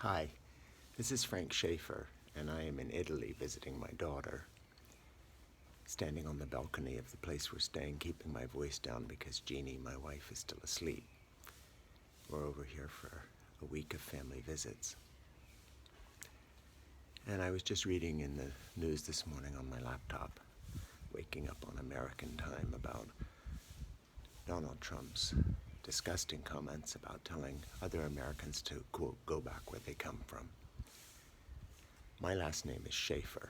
Hi, this is Frank Schaeffer, and I am in Italy visiting my daughter. Standing on the balcony of the place we're staying, keeping my voice down because Jeannie, my wife, is still asleep. We're over here for a week of family visits. And I was just reading in the news this morning on my laptop, waking up on American time, about Donald Trump's disgusting comments about telling other Americans to, quote, go back where they come from. My last name is Schaeffer.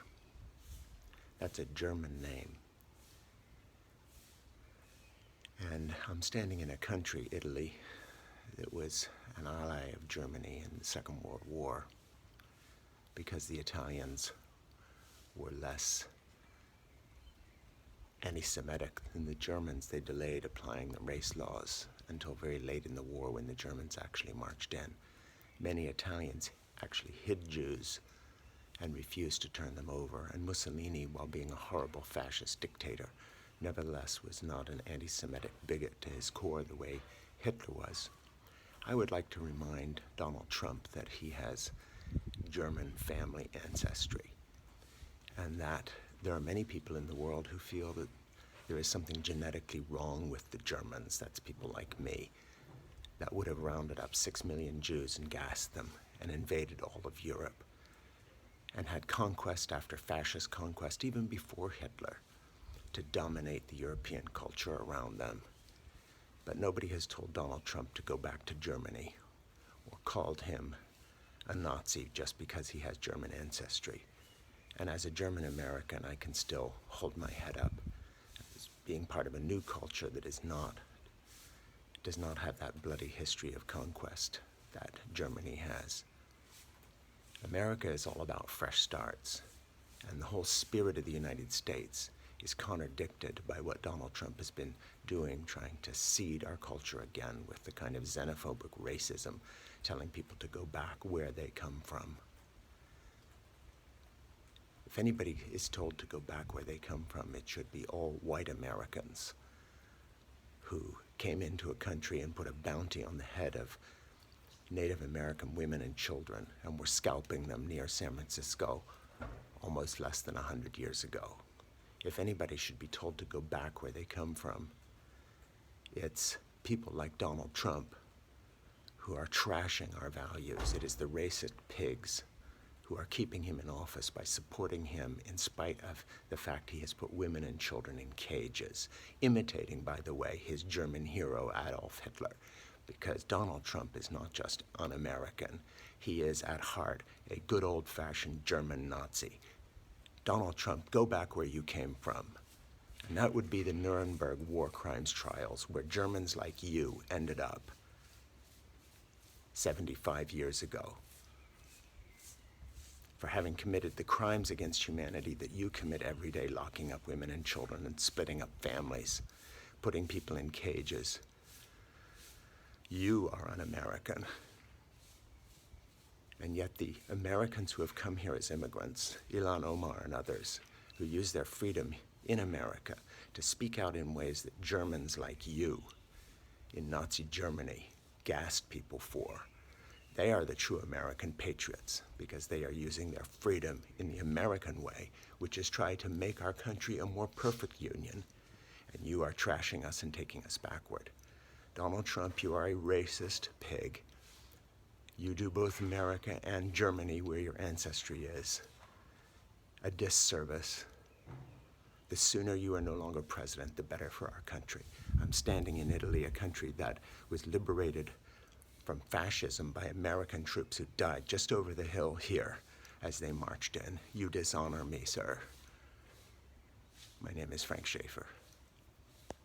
That's a German name. And I'm standing in a country, Italy, that was an ally of Germany in the Second World War because the Italians were less anti-Semitic than the Germans. They delayed applying the race laws until very late in the war when the Germans actually marched in. Many Italians actually hid Jews and refused to turn them over. And Mussolini, while being a horrible fascist dictator, nevertheless was not an anti-Semitic bigot to his core the way Hitler was. I would like to remind Donald Trump that he has German family ancestry, and that there are many people in the world who feel that there is something genetically wrong with the Germans. That's people like me that would have rounded up 6 million Jews and gassed them and invaded all of Europe and had conquest after fascist conquest, even before Hitler, to dominate the European culture around them. But nobody has told Donald Trump to go back to Germany or called him a Nazi just because he has German ancestry. And as a German American, I can still hold my head up as being part of a new culture that does not have that bloody history of conquest that Germany has. America is all about fresh starts, and the whole spirit of the United States is contradicted by what Donald Trump has been doing, trying to seed our culture again with the kind of xenophobic racism, telling people to go back where they come from. If anybody is told to go back where they come from, it should be all white Americans who came into a country and put a bounty on the head of Native American women and children and were scalping them near San Francisco almost less than 100 years ago. If anybody should be told to go back where they come from, it's people like Donald Trump who are trashing our values. It is the racist pigs who are keeping him in office by supporting him in spite of the fact he has put women and children in cages, imitating, by the way, his German hero Adolf Hitler, because Donald Trump is not just un-American. He is, at heart, a good old-fashioned German Nazi. Donald Trump, go back where you came from. And that would be the Nuremberg war crimes trials, where Germans like you ended up 75 years ago, for having committed the crimes against humanity that you commit every day, locking up women and children and splitting up families, putting people in cages. You are un-American. And yet the Americans who have come here as immigrants, Ilhan Omar and others, who use their freedom in America to speak out in ways that Germans like you in Nazi Germany gassed people for, they are the true American patriots because they are using their freedom in the American way, which is try to make our country a more perfect union, and you are trashing us and taking us backward. Donald Trump, you are a racist pig. You do both America and Germany, where your ancestry is, a disservice. The sooner you are no longer president, the better for our country. I'm standing in Italy, a country that was liberated from fascism by American troops who died just over the hill here as they marched in. You dishonor me, sir. My name is Frank Schaeffer.